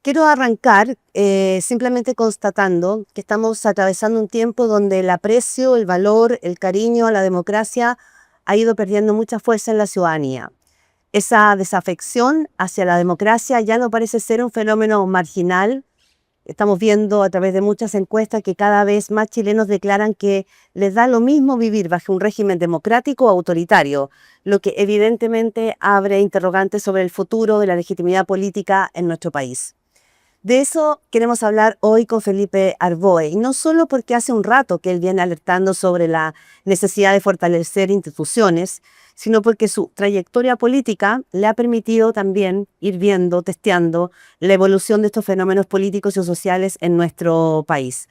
Quiero arrancar simplemente constatando que estamos atravesando un tiempo donde el aprecio, el valor, el cariño a la democracia ha ido perdiendo mucha fuerza en la ciudadanía. Esa desafección hacia la democracia ya no parece ser un fenómeno marginal. Estamos viendo a través de muchas encuestas que cada vez más chilenos declaran que les da lo mismo vivir bajo un régimen democrático o autoritario, lo que evidentemente abre interrogantes sobre el futuro de la legitimidad política en nuestro país. De eso queremos hablar hoy con Felipe Arboe, y no solo porque hace un rato que él viene alertando sobre la necesidad de fortalecer instituciones, sino porque su trayectoria política le ha permitido también ir viendo, testeando la evolución de estos fenómenos políticos y sociales en nuestro país.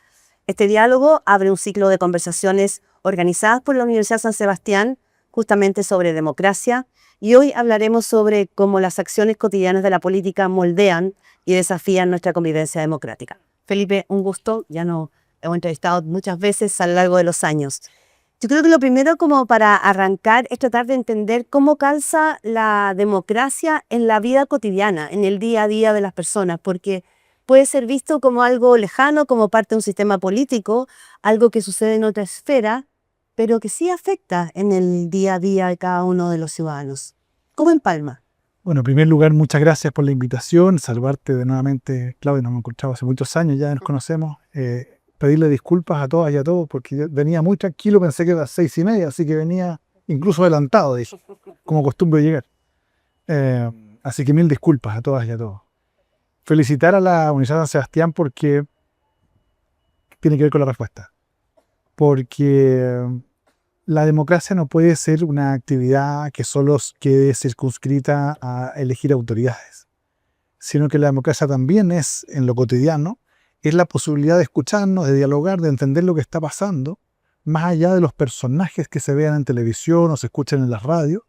Este diálogo abre un ciclo de conversaciones organizadas por la Universidad San Sebastián, justamente sobre democracia, y hoy hablaremos sobre cómo las acciones cotidianas de la política moldean y desafían nuestra convivencia democrática. Felipe, un gusto, ya nos hemos entrevistado muchas veces a lo largo de los años. Yo creo que lo primero como para arrancar es tratar de entender cómo calza la democracia en la vida cotidiana, en el día a día de las personas, porque puede ser visto como algo lejano, como parte de un sistema político, algo que sucede en otra esfera, pero que sí afecta en el día a día de cada uno de los ciudadanos. ¿Cómo empalma? Bueno, en primer lugar, muchas gracias por la invitación. Saludarte de nuevamente, Claudia, nos hemos encontrado hace muchos años, ya nos conocemos. Pedirle disculpas a todas y a todos porque yo venía muy tranquilo, pensé que era las 6:30, así que venía incluso adelantado, dije, como costumbre llegar. Así que mil disculpas a todas y a todos. Felicitar a la Universidad San Sebastián porque tiene que ver con la respuesta. Porque la democracia no puede ser una actividad que solo quede circunscrita a elegir autoridades, sino que la democracia también es, en lo cotidiano, es la posibilidad de escucharnos, de dialogar, de entender lo que está pasando, más allá de los personajes que se vean en televisión o se escuchan en las radios.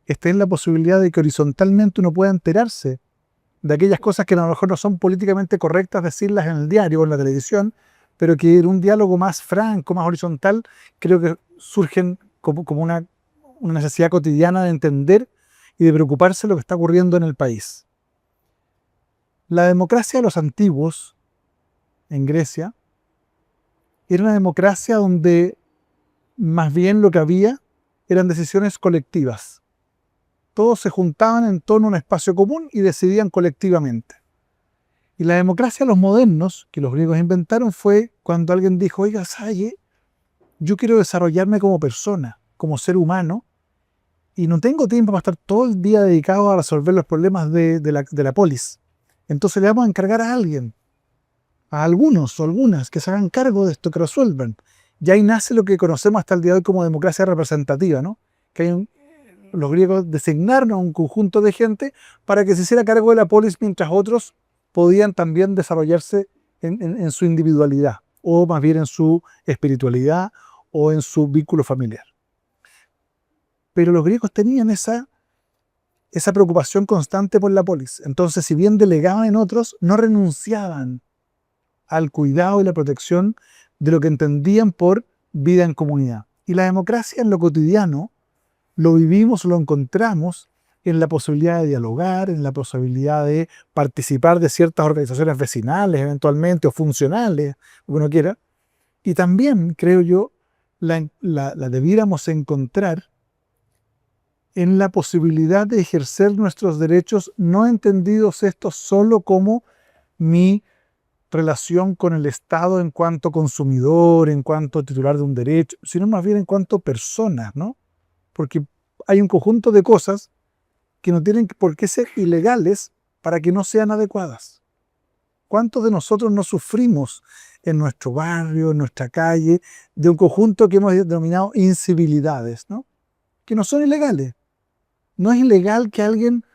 Esta es la posibilidad de que horizontalmente uno pueda enterarse de aquellas cosas que a lo mejor no son políticamente correctas decirlas en el diario o en la televisión, pero que en un diálogo más franco, más horizontal, creo que surgen como una necesidad cotidiana de entender y de preocuparse de lo que está ocurriendo en el país. La democracia de los antiguos, en Grecia, era una democracia donde más bien lo que había eran decisiones colectivas. Todos se juntaban en torno a un espacio común y decidían colectivamente. Y la democracia de los modernos, que los griegos inventaron, fue cuando alguien dijo, oiga, ¿sabe? Yo quiero desarrollarme como persona, como ser humano, y no tengo tiempo para estar todo el día dedicado a resolver los problemas de la polis. Entonces le vamos a encargar a alguien, a algunos o algunas que se hagan cargo de esto, que resuelvan. Y ahí nace lo que conocemos hasta el día de hoy como democracia representativa, ¿no? Que los griegos designaron a un conjunto de gente para que se hiciera cargo de la polis mientras otros podían también desarrollarse en su individualidad, o más bien en su espiritualidad o en su vínculo familiar. Pero los griegos tenían esa preocupación constante por la polis. Entonces, si bien delegaban en otros, no renunciaban al cuidado y la protección de lo que entendían por vida en comunidad. Y la democracia en lo cotidiano lo vivimos, lo encontramos en la posibilidad de dialogar, en la posibilidad de participar de ciertas organizaciones vecinales eventualmente o funcionales, lo que uno quiera. Y también, creo yo, la debiéramos encontrar en la posibilidad de ejercer nuestros derechos, no entendidos estos solo como mi relación con el Estado en cuanto consumidor, en cuanto titular de un derecho, sino más bien en cuanto personas, ¿no? Porque hay un conjunto de cosas que no tienen por qué ser ilegales para que no sean adecuadas. ¿Cuántos de nosotros no sufrimos en nuestro barrio, en nuestra calle, de un conjunto que hemos denominado incivilidades, ¿no? Que no son ilegales? No es ilegal que alguien,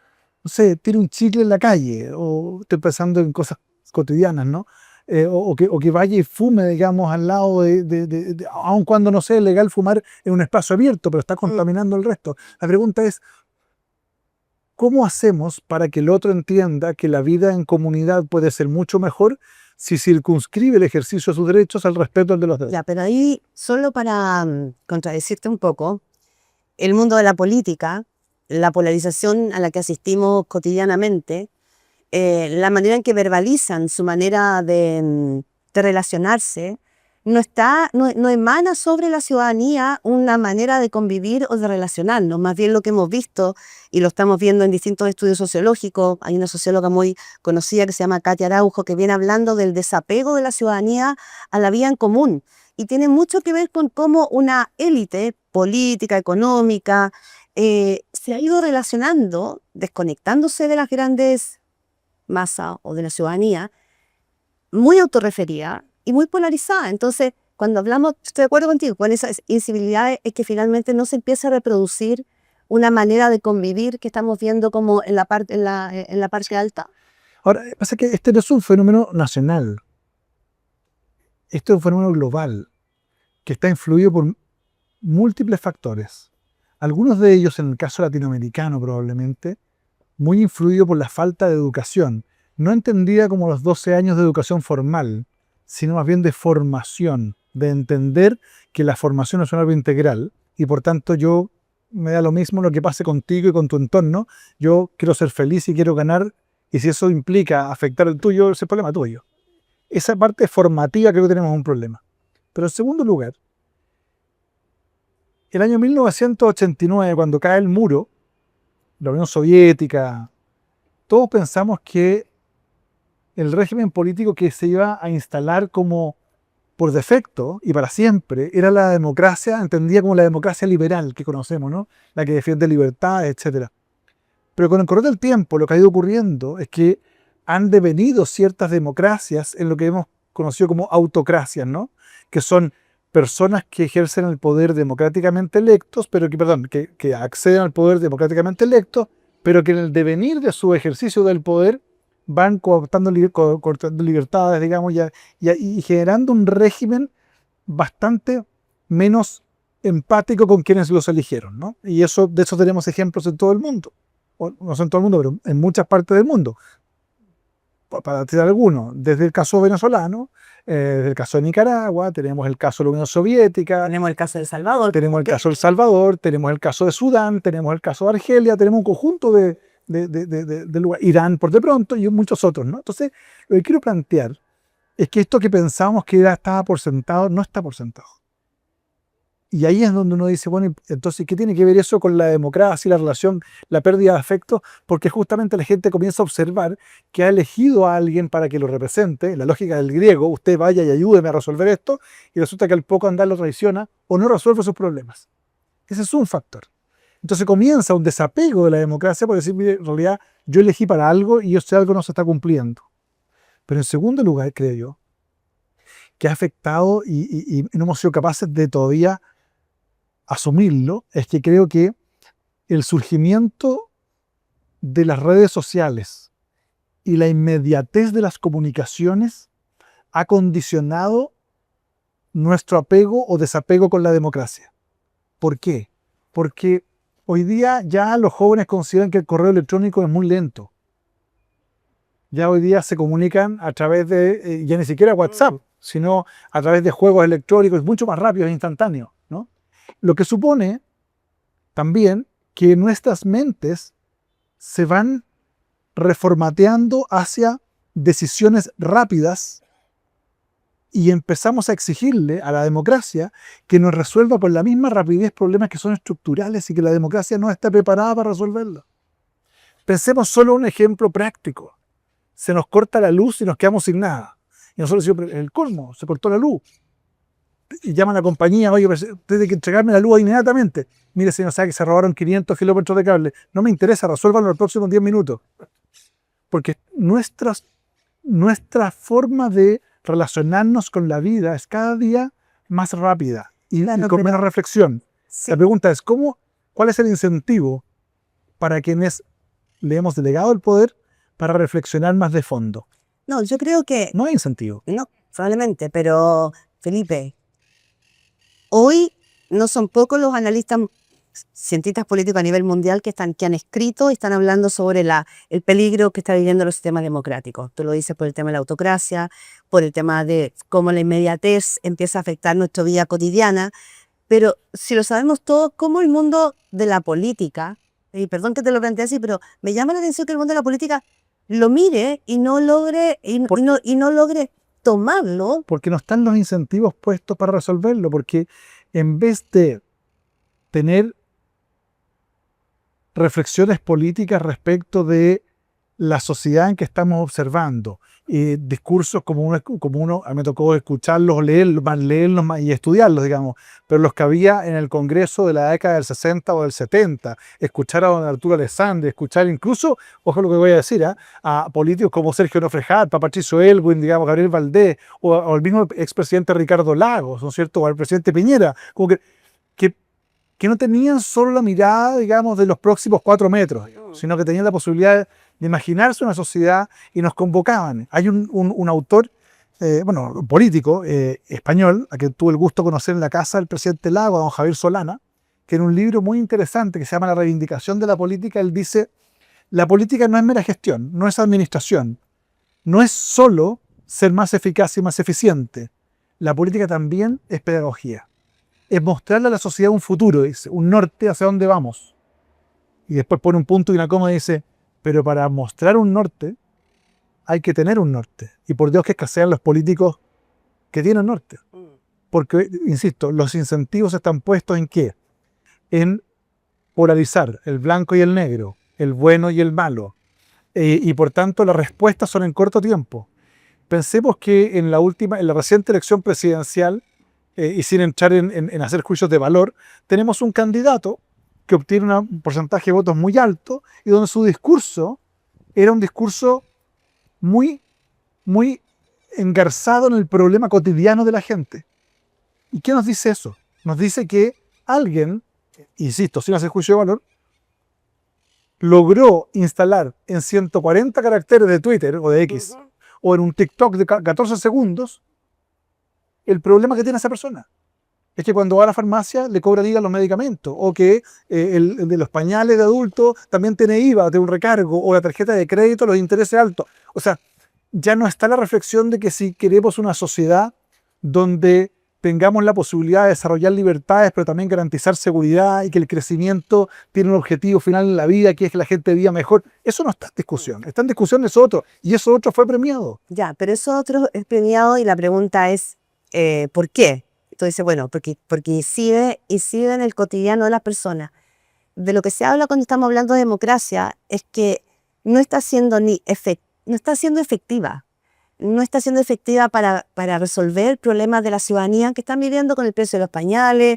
no sé, tire un chicle en la calle, o estoy pensando en cosas cotidianas, ¿no? O que vaya y fume, digamos, al lado aun cuando no sea legal fumar en un espacio abierto, pero está contaminando el resto. La pregunta es, ¿cómo hacemos para que el otro entienda que la vida en comunidad puede ser mucho mejor si circunscribe el ejercicio de sus derechos al respeto al de los demás? Ya, pero ahí, solo para contradecirte un poco, el mundo de la política, la polarización a la que asistimos cotidianamente, la manera en que verbalizan su manera de relacionarse, no emana sobre la ciudadanía una manera de convivir o de relacionarnos. Más bien lo que hemos visto, y lo estamos viendo en distintos estudios sociológicos, hay una socióloga muy conocida que se llama Katia Araujo, que viene hablando del desapego de la ciudadanía a la vida en común. Y tiene mucho que ver con cómo una élite política, económica, se ha ido relacionando, desconectándose de las grandes masas o de la ciudadanía, muy autorreferida y muy polarizada. Entonces, cuando hablamos, estoy de acuerdo contigo, con esas incivilidades, es que finalmente no se empieza a reproducir una manera de convivir que estamos viendo como en la parte alta. Ahora, pasa que este no es un fenómeno nacional, esto es un fenómeno global que está influido por múltiples factores. Algunos de ellos, en el caso latinoamericano probablemente, muy influido por la falta de educación, no entendida como los 12 años de educación formal, sino más bien de formación, de entender que la formación es un algo integral y por tanto yo me da lo mismo lo que pase contigo y con tu entorno, yo quiero ser feliz y quiero ganar, y si eso implica afectar el tuyo, ese es el problema tuyo. Esa parte formativa creo que tenemos un problema. Pero en segundo lugar, el año 1989, cuando cae el muro, la Unión Soviética, todos pensamos que el régimen político que se iba a instalar como por defecto y para siempre era la democracia, entendida como la democracia liberal que conocemos, ¿no? La que defiende libertad, etc. Pero con el correr del tiempo lo que ha ido ocurriendo es que han devenido ciertas democracias en lo que hemos conocido como autocracias, ¿no? Que son personas que ejercen el poder democráticamente electos, pero que acceden al poder democráticamente electos, pero que en el devenir de su ejercicio del poder van coartando libertades, digamos, y generando un régimen bastante menos empático con quienes los eligieron, ¿no? Y de eso tenemos ejemplos en todo el mundo. O, no en todo el mundo, pero en muchas partes del mundo. Para citar algunos, desde el caso venezolano, desde el caso de Nicaragua, tenemos el caso de la Unión Soviética, Tenemos el caso de El Salvador. tenemos el caso de El Salvador, tenemos el caso de Sudán, tenemos el caso de Argelia, tenemos un conjunto de lugares, Irán por de pronto y muchos otros, ¿no? Entonces, lo que quiero plantear es que esto que pensábamos que estaba por sentado, no está por sentado. Y ahí es donde uno dice, bueno, entonces, ¿qué tiene que ver eso con la democracia, la relación, la pérdida de afecto? Porque justamente la gente comienza a observar que ha elegido a alguien para que lo represente, la lógica del griego, usted vaya y ayúdeme a resolver esto, y resulta que al poco andar lo traiciona o no resuelve sus problemas. Ese es un factor. Entonces comienza un desapego de la democracia por decir, mire, en realidad yo elegí para algo y ese algo no se está cumpliendo. Pero en segundo lugar, creo yo, que ha afectado y no hemos sido capaces de todavía asumirlo, es que creo que el surgimiento de las redes sociales y la inmediatez de las comunicaciones ha condicionado nuestro apego o desapego con la democracia. ¿Por qué? Porque hoy día ya los jóvenes consideran que el correo electrónico es muy lento. Ya hoy día se comunican a través de, ya ni siquiera WhatsApp, sino a través de juegos electrónicos, mucho más rápidos e instantáneos, ¿no? Lo que supone también que nuestras mentes se van reformateando hacia decisiones rápidas y empezamos a exigirle a la democracia que nos resuelva con la misma rapidez problemas que son estructurales y que la democracia no está preparada para resolverlos. Pensemos solo un ejemplo práctico. Se nos corta la luz y nos quedamos sin nada. Y nosotros decimos, el colmo, se cortó la luz. Y llaman a la compañía, oye, usted tiene que entregarme la luz inmediatamente. Mire, señor, sabe que se robaron 500 kilómetros de cable. No me interesa, resuélvanlo en los próximos 10 minutos. Porque nuestra forma de relacionarnos con la vida es cada día más rápida y con menos reflexión. Sí. La pregunta es, ¿cuál es el incentivo para quienes le hemos delegado el poder para reflexionar más de fondo? No, yo creo que... No hay incentivo. No, probablemente, pero Felipe, hoy no son pocos los analistas, cientistas políticos a nivel mundial que han escrito y están hablando sobre el peligro que está viviendo los sistemas democráticos. Tú lo dices por el tema de la autocracia, por el tema de cómo la inmediatez empieza a afectar nuestra vida cotidiana, pero si lo sabemos todos, cómo el mundo de la política, y perdón que te lo plantee así, pero me llama la atención que el mundo de la política lo mire y no logre, y no logre tomarlo. Porque no están los incentivos puestos para resolverlo, porque en vez de tener reflexiones políticas respecto de la sociedad en que estamos observando, discursos como uno, a mí me tocó escucharlos, leerlos más y estudiarlos, digamos, pero los que había en el Congreso de la década del 60 o del 70, escuchar a don Arturo Alessandri, escuchar incluso, ojo lo que voy a decir, a políticos como Sergio Nofrejat, Patricio Elwin, digamos, Gabriel Valdés, o al mismo expresidente Ricardo Lagos, ¿no es cierto?, o al presidente Piñera, como que no tenían solo la mirada, digamos, de los próximos 4 metros, sino que tenían la posibilidad de imaginarse una sociedad y nos convocaban. Hay un autor, político español, a quien tuve el gusto de conocer en la casa del presidente Lagos, don Javier Solana, que en un libro muy interesante que se llama La reivindicación de la política, él dice, la política no es mera gestión, no es administración, no es solo ser más eficaz y más eficiente, la política también es pedagogía. Es mostrarle a la sociedad un futuro, dice, un norte hacia dónde vamos. Y después pone un punto y una coma y dice, pero para mostrar un norte hay que tener un norte. Y por Dios que escasean los políticos que tienen norte. Porque, insisto, los incentivos están puestos ¿en qué? En polarizar el blanco y el negro, el bueno y el malo. Y por tanto las respuestas son en corto tiempo. Pensemos que en la reciente elección presidencial, y sin entrar en hacer juicios de valor, tenemos un candidato que obtiene un porcentaje de votos muy alto y donde su discurso era un discurso muy, muy engarzado en el problema cotidiano de la gente. ¿Y qué nos dice eso? Nos dice que alguien, insisto, sin hacer juicio de valor, logró instalar en 140 caracteres de Twitter o de X, o en un TikTok de 14 segundos, el problema que tiene esa persona. Es que cuando va a la farmacia le cobran IVA los medicamentos, o que el de los pañales de adulto también tiene IVA, tiene un recargo, o la tarjeta de crédito, los intereses altos. O sea, ya no está la reflexión de que si queremos una sociedad donde tengamos la posibilidad de desarrollar libertades, pero también garantizar seguridad y que el crecimiento tiene un objetivo final en la vida, que es que la gente viva mejor. Eso no está en discusión. Está en discusión eso otro, y eso otro fue premiado. Ya, pero eso otro es premiado y la pregunta es, ¿por qué? Entonces, bueno, porque incide en el cotidiano de las personas. De lo que se habla cuando estamos hablando de democracia es que no está siendo efectiva. No está siendo efectiva para resolver problemas de la ciudadanía que están viviendo con el precio de los pañales,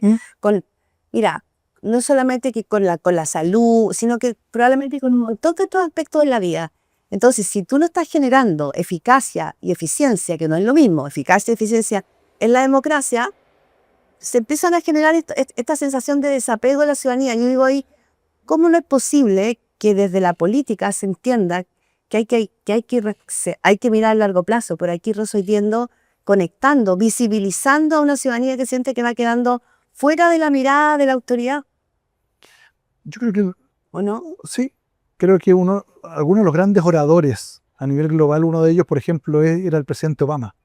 mira, no solamente que con la salud, sino que probablemente con un montón de otros aspectos de la vida. Entonces, si tú no estás generando eficacia y eficiencia, que no es lo mismo, eficacia y eficiencia en la democracia, se empiezan a generar esta sensación de desapego de la ciudadanía. Yo digo ahí, ¿cómo no es posible que desde la política se entienda que hay que mirar a largo plazo, pero hay que ir resolviendo, conectando, visibilizando a una ciudadanía que siente que va quedando fuera de la mirada de la autoridad? Yo creo que, ¿O no? sí, creo que algunos de los grandes oradores a nivel global, uno de ellos, por ejemplo, era el presidente Obama,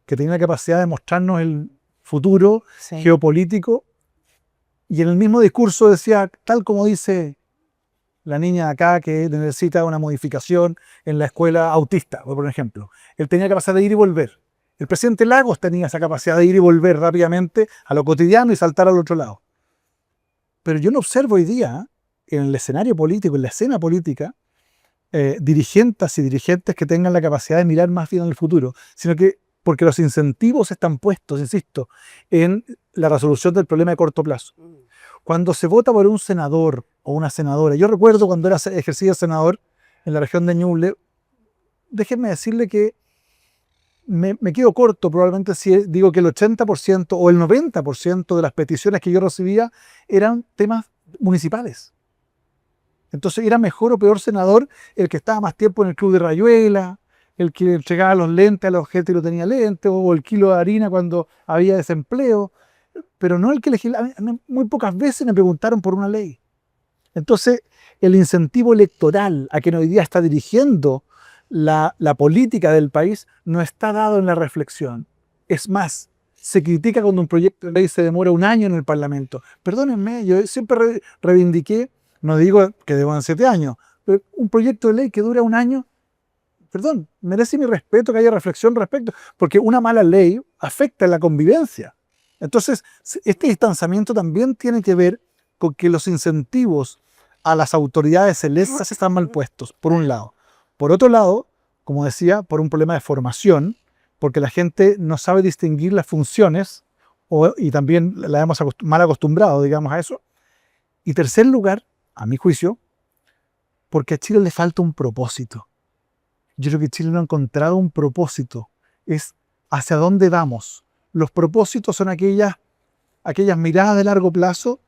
que tenía la capacidad de mostrarnos el futuro geopolítico, y en el mismo discurso decía, tal como dice la niña de acá que necesita una modificación en la escuela autista, por ejemplo. Él tenía capacidad de ir y volver. El presidente Lagos tenía esa capacidad de ir y volver rápidamente a lo cotidiano y saltar al otro lado. Pero yo no observo hoy día, en el escenario político, en la escena política, dirigentes y dirigentes que tengan la capacidad de mirar más bien al futuro, sino que porque los incentivos están puestos, insisto, en la resolución del problema de corto plazo. Cuando se vota por un senador o una senadora, yo recuerdo cuando ejercía senador en la región de Ñuble, déjenme decirle que me quedo corto probablemente si digo que el 80% o el 90% de las peticiones que yo recibía eran temas municipales. Entonces era mejor o peor senador el que estaba más tiempo en el club de Rayuela, el que entregaba los lentes a la gente que no tenía lentes, o el kilo de harina cuando había desempleo, pero no el que legislaba. Muy pocas veces me preguntaron por una ley. Entonces, el incentivo electoral a quien hoy día está dirigiendo la política del país no está dado en la reflexión. Es más, se critica cuando un proyecto de ley se demora 1 año en el Parlamento. Perdónenme, yo siempre reivindiqué, no digo que deban 7 años, pero un proyecto de ley que dura 1 año perdón, merece mi respeto que haya reflexión respecto, porque una mala ley afecta la convivencia. Entonces, este distanciamiento también tiene que ver con que los incentivos a las autoridades electas están mal puestos, por un lado. Por otro lado, como decía, por un problema de formación, porque la gente no sabe distinguir las funciones y también la hemos mal acostumbrado, digamos, a eso. Y tercer lugar, a mi juicio, porque a Chile le falta un propósito. Yo creo que Chile no ha encontrado un propósito. Es hacia dónde vamos. Los propósitos son aquellas miradas de largo plazo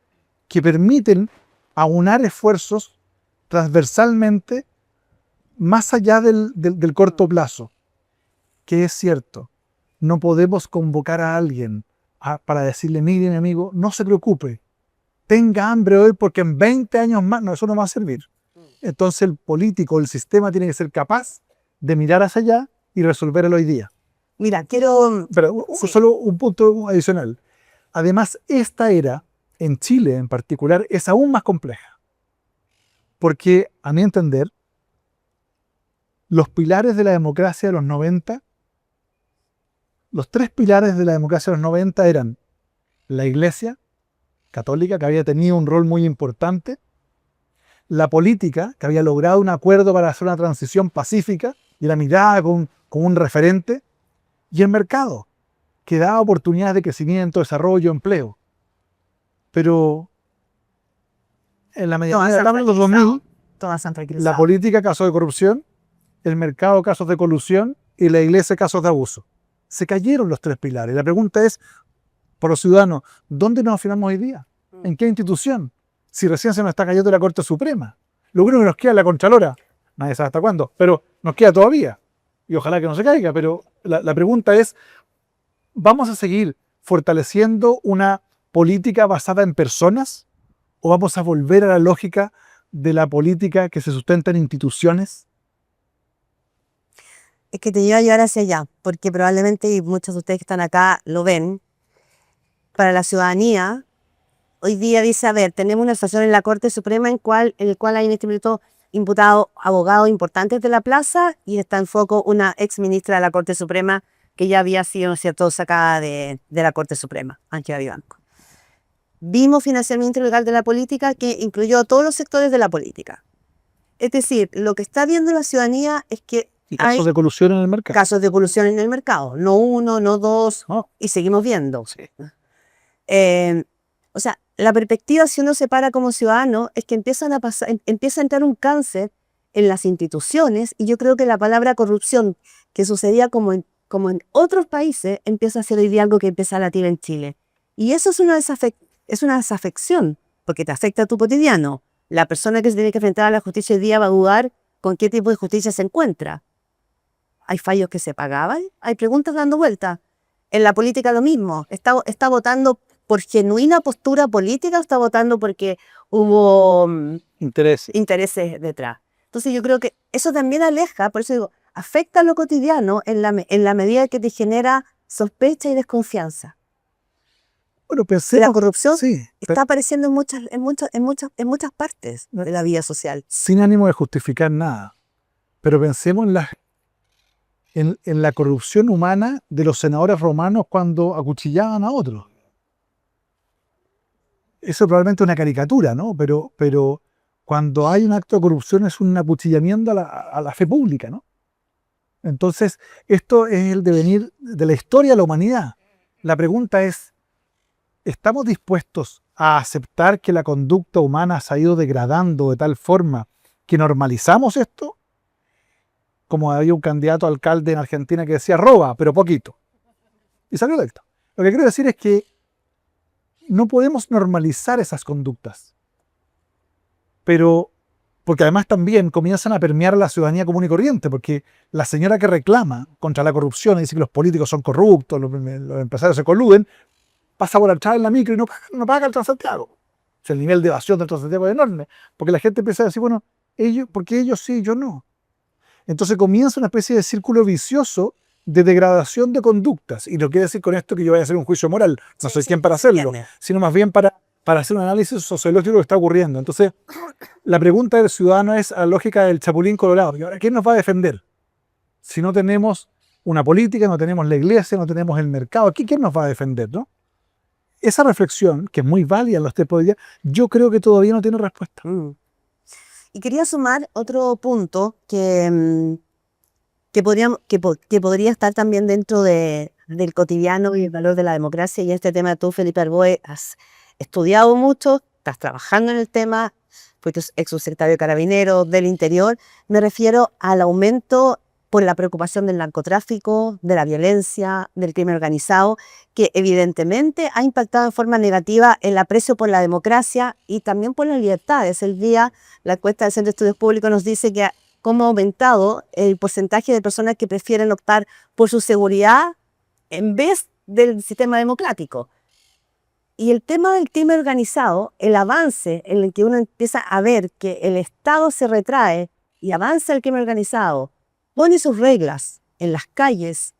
que permiten aunar esfuerzos transversalmente más allá del corto plazo. Que es cierto, no podemos convocar a alguien para decirle, mire, mi amigo, no se preocupe, tenga hambre hoy porque en 20 años más, no, eso no va a servir. Entonces el político, el sistema tiene que ser capaz de mirar hacia allá y resolver el hoy día. Mira, quiero... Pero solo un punto adicional. Además, esta era, en Chile en particular, es aún más compleja. Porque, a mi entender, los pilares de la democracia de los 90, los tres pilares de la democracia de los 90 eran la Iglesia católica, que había tenido un rol muy importante, la política, que había logrado un acuerdo para hacer una transición pacífica y la mirada con un referente, y el mercado, que daba oportunidades de crecimiento, desarrollo, empleo. Pero en la medida de los 2000, la política casos de corrupción, el mercado casos de colusión y la Iglesia casos de abuso. Se cayeron los tres pilares. La pregunta es, por los ciudadanos, ¿dónde nos afirmamos hoy día? ¿En qué institución? Si recién se nos está cayendo la Corte Suprema. Lo único que nos queda es la Contralora. Nadie sabe hasta cuándo, pero nos queda todavía. Y ojalá que no se caiga, pero la pregunta es, ¿vamos a seguir fortaleciendo una política basada en personas? ¿O vamos a volver a la lógica de la política que se sustenta en instituciones? Es que te lleva a llevar hacia allá, porque probablemente, y muchos de ustedes que están acá lo ven, para la ciudadanía, hoy día dice, a ver, tenemos una situación en la Corte Suprema en el cual hay en este minuto imputados abogados importantes de la plaza y está en foco una ex ministra de la Corte Suprema que ya había sido, ¿no es cierto?, sacada de la Corte Suprema, Ángela Vivanco. Vimos financiamiento ilegal de la política que incluyó a todos los sectores de la política. Es decir, lo que está viendo la ciudadanía es que y casos de colusión en el mercado. Casos de colusión en el mercado, no uno, no dos, y seguimos viendo. Sí. O sea, la perspectiva, si uno se para como ciudadano, es que empieza a entrar un cáncer en las instituciones, y yo creo que la palabra corrupción, que sucedía como en otros países, empieza a ser hoy día algo que empieza a latir en Chile. Y eso es una desafección, porque te afecta a tu cotidiano. La persona que se tiene que enfrentar a la justicia hoy día va a dudar con qué tipo de justicia se encuentra. Hay fallos que se pagaban, hay preguntas dando vuelta. En la política lo mismo, está votando por genuina postura política o está votando porque hubo intereses detrás. Entonces yo creo que eso también aleja, por eso digo, afecta a lo cotidiano en la medida que te genera sospecha y desconfianza. Bueno, pensé, la corrupción sí, está apareciendo en muchas partes de la vida social. Sin ánimo de justificar nada, pero pensemos en la corrupción humana de los senadores romanos cuando acuchillaban a otros. Eso probablemente es una caricatura, ¿no? Pero cuando hay un acto de corrupción es un acuchillamiento a la fe pública, ¿no? Entonces, esto es el devenir de la historia de la humanidad. La pregunta es, ¿estamos dispuestos a aceptar que la conducta humana se ha ido degradando de tal forma que normalizamos esto? Como había un candidato a alcalde en Argentina que decía, roba, pero poquito. Y salió electo. Lo que quiero decir es que no podemos normalizar esas conductas. Pero, porque además también comienzan a permear a la ciudadanía común y corriente, porque la señora que reclama contra la corrupción y dice que los políticos son corruptos, los empresarios se coluden, pasa por atrás en la micro y no paga el Transantiago. O sea, el nivel de evasión del Transantiago es enorme, porque la gente empieza a decir, bueno, porque ellos sí, yo no. Entonces comienza una especie de círculo vicioso de degradación de conductas. Y no quiere decir con esto que yo vaya a hacer un juicio moral, no soy quien para hacerlo, sino más bien para hacer un análisis sociológico de lo que está ocurriendo. Entonces, la pregunta del ciudadano es a la lógica del chapulín colorado. ¿Y ahora quién nos va a defender? si no tenemos una política, no tenemos la iglesia, no tenemos el mercado? Aquí, ¿quién nos va a defender, no? Esa reflexión, que es muy válida en los tiempos de hoy día, yo creo que todavía no tiene respuesta. Y quería sumar otro punto que podría estar también dentro del cotidiano y el valor de la democracia, y este tema tú, Felipe Arboe, has estudiado mucho, estás trabajando en el tema, fuiste ex subsecretario de Carabineros del Interior. Me refiero al aumento por la preocupación del narcotráfico, de la violencia, del crimen organizado, que evidentemente ha impactado en forma negativa el aprecio por la democracia y también por las libertades. El día, la encuesta del Centro de Estudios Públicos nos dice que cómo ha aumentado el porcentaje de personas que prefieren optar por su seguridad en vez del sistema democrático. Y el tema del crimen organizado, el avance en el que uno empieza a ver que el Estado se retrae y avanza el crimen organizado, pone sus reglas en las calles.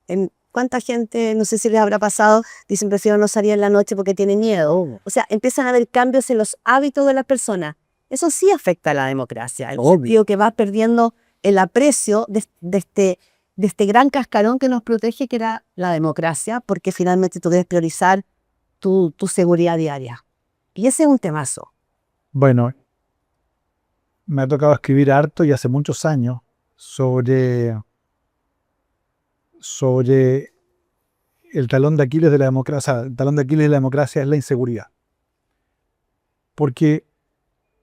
En cuánta gente, no sé si les habrá pasado, dicen prefiero no salir en la noche porque tiene miedo. O sea, empiezan a haber cambios en los hábitos de las personas. Eso sí afecta a la democracia, el sentido que va perdiendo el aprecio de este gran cascarón que nos protege, que era la democracia, porque finalmente tú debes priorizar tu seguridad diaria. Y ese es un temazo. Bueno, me ha tocado escribir harto y hace muchos años sobre el talón de Aquiles de la democracia. El talón de Aquiles de la democracia es la inseguridad. Porque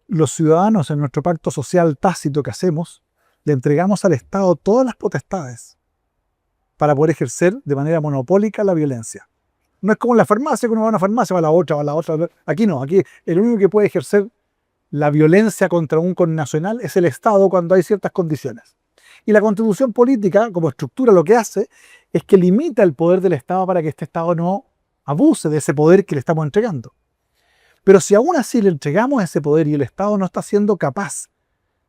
los ciudadanos, en nuestro pacto social tácito que hacemos, le entregamos al Estado todas las potestades para poder ejercer de manera monopólica la violencia. No es como en la farmacia, que uno va a una farmacia, va a la otra, va a la otra. Aquí no, aquí el único que puede ejercer la violencia contra un connacional es el Estado cuando hay ciertas condiciones. Y la Constitución política, como estructura, lo que hace es que limita el poder del Estado para que este Estado no abuse de ese poder que le estamos entregando. Pero si aún así le entregamos ese poder y el Estado no está siendo capaz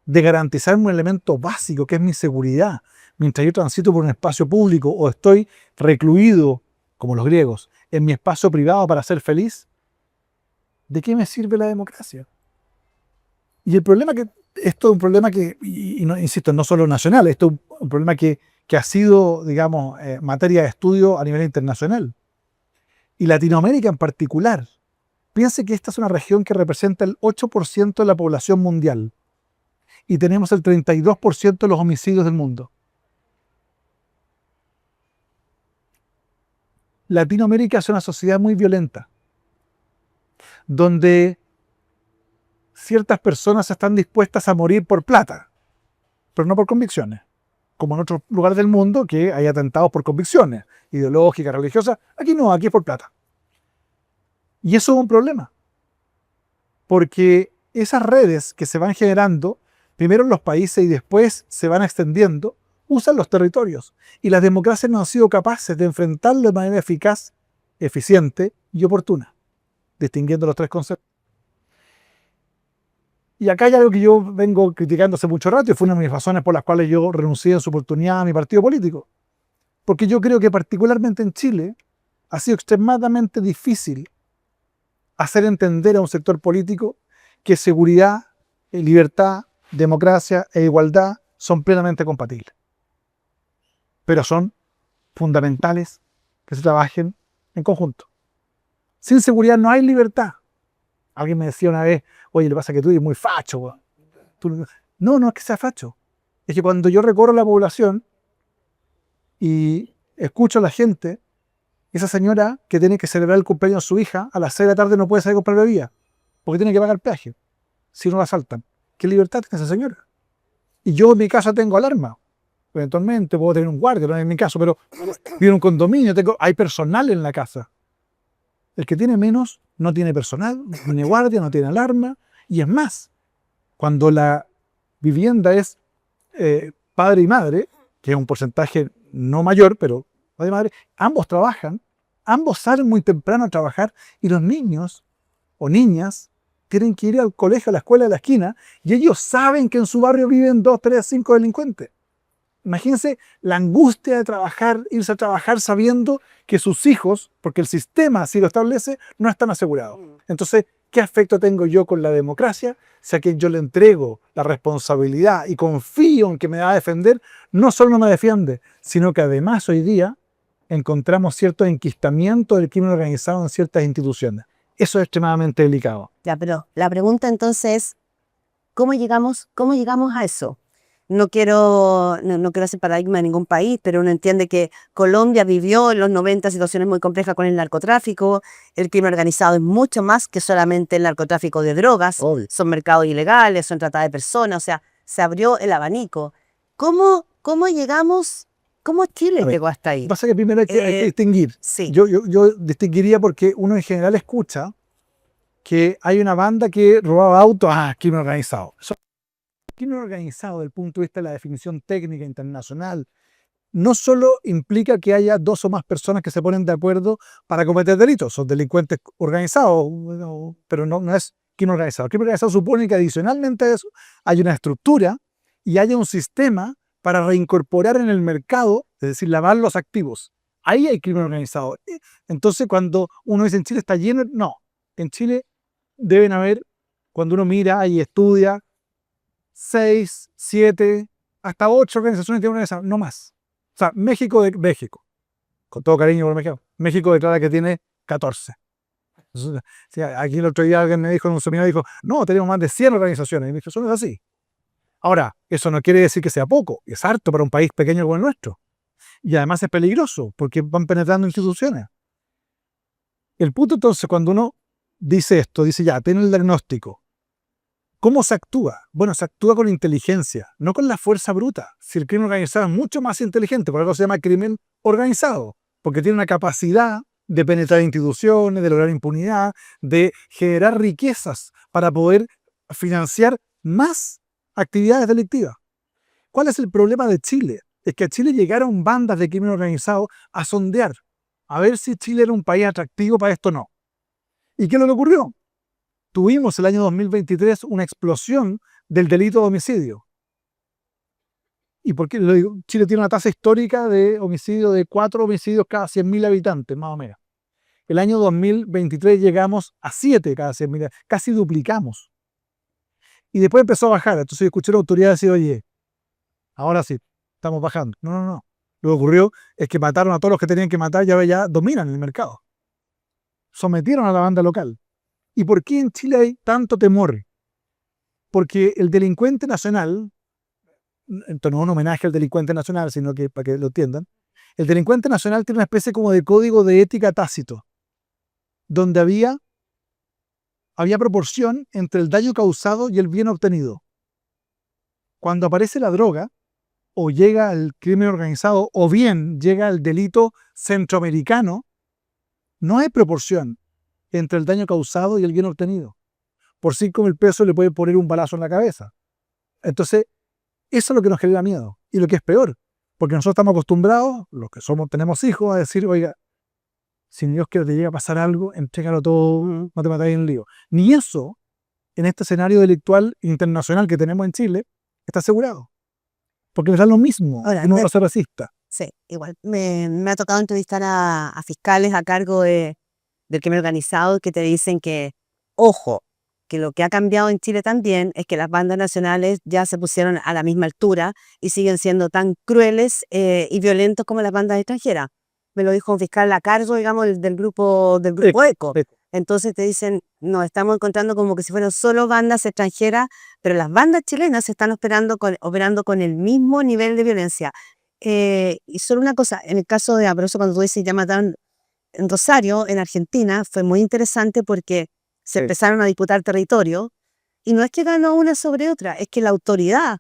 de garantizarme un elemento básico que es mi seguridad, mientras yo transito por un espacio público o estoy recluido, como los griegos, en mi espacio privado para ser feliz, ¿de qué me sirve la democracia? Y el problema que esto es un problema que, y no, insisto, no solo nacional, esto es un problema que ha sido, digamos, materia de estudio a nivel internacional. Y Latinoamérica en particular. Piense que esta es una región que representa el 8% de la población mundial. Y tenemos el 32% de los homicidios del mundo. Latinoamérica es una sociedad muy violenta, donde ciertas personas están dispuestas a morir por plata, pero no por convicciones. Como en otros lugares del mundo que hay atentados por convicciones ideológicas, religiosas, aquí no, aquí es por plata. Y eso es un problema, porque esas redes que se van generando, primero en los países y después se van extendiendo, usan los territorios. Y las democracias no han sido capaces de enfrentarlo de manera eficaz, eficiente y oportuna, distinguiendo los tres conceptos. Y acá hay algo que yo vengo criticando hace mucho rato y fue una de mis razones por las cuales yo renuncié en su oportunidad a mi partido político. Porque yo creo que particularmente en Chile ha sido extremadamente difícil hacer entender a un sector político que seguridad, libertad, democracia e igualdad son plenamente compatibles. Pero son fundamentales que se trabajen en conjunto. Sin seguridad no hay libertad. Alguien me decía una vez, oye, le pasa que tú eres muy facho. No, no es que sea facho. Es que cuando yo recorro la población y escucho a la gente, esa señora que tiene que celebrar el cumpleaños de su hija, a las 6 de la tarde no puede salir a comprar bebida, porque tiene que pagar peaje, si no la asaltan. ¿Qué libertad tiene esa señora? Y yo en mi casa tengo alarma. Eventualmente puedo tener un guardia, no es mi caso, pero vivo en un condominio, hay personal en la casa. El que tiene menos no tiene personal, no tiene guardia, no tiene alarma. Y es más, cuando la vivienda es padre y madre, que es un porcentaje no mayor, pero padre y madre, ambos trabajan, ambos salen muy temprano a trabajar y los niños o niñas tienen que ir al colegio, a la escuela de la esquina y ellos saben que en su barrio viven 2, 3, 5 delincuentes. Imagínense la angustia de trabajar, irse a trabajar sabiendo que sus hijos, porque el sistema así lo establece, no están asegurados. Entonces, ¿qué afecto tengo yo con la democracia? Si a quien yo le entrego la responsabilidad y confío en que me va a defender, no solo no me defiende, sino que además hoy día encontramos cierto enquistamiento del crimen organizado en ciertas instituciones. Eso es extremadamente delicado. Ya, pero la pregunta entonces es, ¿cómo llegamos a eso? No quiero hacer paradigma de ningún país, pero uno entiende que Colombia vivió en los 90 situaciones muy complejas con el narcotráfico. El crimen organizado es mucho más que solamente el narcotráfico de drogas. Obvio. Son mercados ilegales, son trata de personas, o sea, se abrió el abanico. ¿Cómo llegamos, cómo Chile A ver, llegó hasta ahí? pasa que primero hay que distinguir. Sí. Yo distinguiría porque uno en general escucha que hay una banda que robaba autos, crimen organizado. Crimen organizado, desde el punto de vista de la definición técnica internacional, no solo implica que haya dos o más personas que se ponen de acuerdo para cometer delitos, son delincuentes organizados, pero no es crimen organizado. El crimen organizado supone que adicionalmente a eso hay una estructura y haya un sistema para reincorporar en el mercado, es decir, lavar los activos. Ahí hay crimen organizado. Entonces, cuando uno dice en Chile está lleno, no. En Chile deben haber, cuando uno mira y estudia, 6, 7, hasta 8 organizaciones tienen una, no más. O sea, México, con todo cariño por México, México declara que tiene 14. Entonces, sí, aquí el otro día alguien me dijo en un seminario, dijo, no, tenemos más de 100 organizaciones. Y me dijo, eso no es así. Ahora, eso no quiere decir que sea poco, es harto para un país pequeño como el nuestro. Y además es peligroso, porque van penetrando instituciones. El punto entonces, cuando uno dice esto, dice ya, tiene el diagnóstico. ¿Cómo se actúa? Bueno, se actúa con inteligencia, no con la fuerza bruta. Si el crimen organizado es mucho más inteligente, por algo se llama crimen organizado, porque tiene una capacidad de penetrar instituciones, de lograr impunidad, de generar riquezas para poder financiar más actividades delictivas. ¿Cuál es el problema de Chile? Es que a Chile llegaron bandas de crimen organizado a sondear, a ver si Chile era un país atractivo para esto o no. ¿Y qué es lo que ocurrió? Tuvimos el año 2023 una explosión del delito de homicidio. ¿Y por qué lo digo? Chile tiene una tasa histórica de homicidio de 4 homicidios cada 100.000 habitantes, más o menos. El año 2023 llegamos a 7 cada 100.000, casi duplicamos. Y después empezó a bajar. Entonces yo escuché a la autoridad decir, oye, ahora sí, estamos bajando. No. Lo que ocurrió es que mataron a todos los que tenían que matar y ahora ya dominan el mercado. Sometieron a la banda local. ¿Y por qué en Chile hay tanto temor? Porque el delincuente nacional, esto no es un homenaje al delincuente nacional, sino que para que lo entiendan, el delincuente nacional tiene una especie como de código de ética tácito, donde había proporción entre el daño causado y el bien obtenido. Cuando aparece la droga, o llega el crimen organizado, o bien llega el delito centroamericano, no hay proporción entre el daño causado y el bien obtenido. Por 5.000 pesos le puede poner un balazo en la cabeza. Entonces, eso es lo que nos genera miedo. Y lo que es peor, porque nosotros estamos acostumbrados, los que tenemos hijos, a decir, oiga, si Dios quiere te llega a pasar algo, entrégalo todo, no te metáis en lío. Ni eso, en este escenario delictual internacional que tenemos en Chile, está asegurado. Porque les da lo mismo, Ahora, uno va a ser racista. sí, igual. Me ha tocado entrevistar a fiscales a cargo del crimen organizado que te dicen que, ojo, que lo que ha cambiado en Chile también es que las bandas nacionales ya se pusieron a la misma altura y siguen siendo tan crueles y violentos como las bandas extranjeras. Me lo dijo un fiscal a cargo, digamos, del grupo ECO. Entonces te dicen, nos estamos encontrando como que si fueran solo bandas extranjeras, pero las bandas chilenas se están operando con el mismo nivel de violencia. Y solo una cosa, en el caso de Amoroso, cuando tú dices ya mataron en Rosario, en Argentina, fue muy interesante porque se empezaron a disputar territorio y no es que ganó una sobre otra, es que la autoridad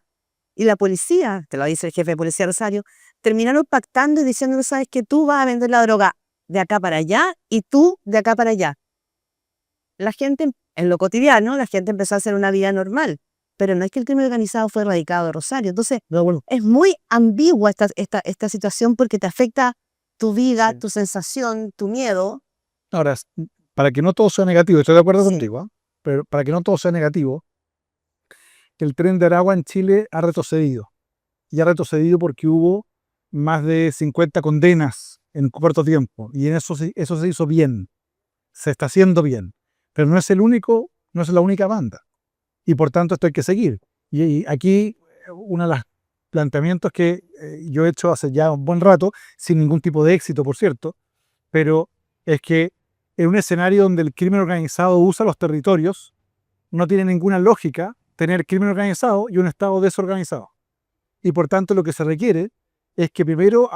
y la policía, te lo dice el jefe de policía de Rosario, terminaron pactando y diciendo, sabes que tú vas a vender la droga de acá para allá y tú de acá para allá. La gente, en lo cotidiano, la gente empezó a hacer una vida normal, pero no es que el crimen organizado fue erradicado de Rosario. Entonces, es muy ambigua esta situación porque te afecta tu vida, tu sensación, tu miedo. Ahora, para que no todo sea negativo, estoy de acuerdo contigo, pero para que no todo sea negativo, el tren de Aragua en Chile ha retrocedido. y ha retrocedido porque hubo más de 50 condenas en corto tiempo. Y en eso se hizo bien. Se está haciendo bien. Pero no es la única banda. Y por tanto esto hay que seguir. Y aquí uno de los planteamientos que yo he hecho hace ya un buen rato, sin ningún tipo de éxito, por cierto, pero es que en un escenario donde el crimen organizado usa los territorios, no tiene ninguna lógica tener crimen organizado y un Estado desorganizado. Y por tanto lo que se requiere es que primero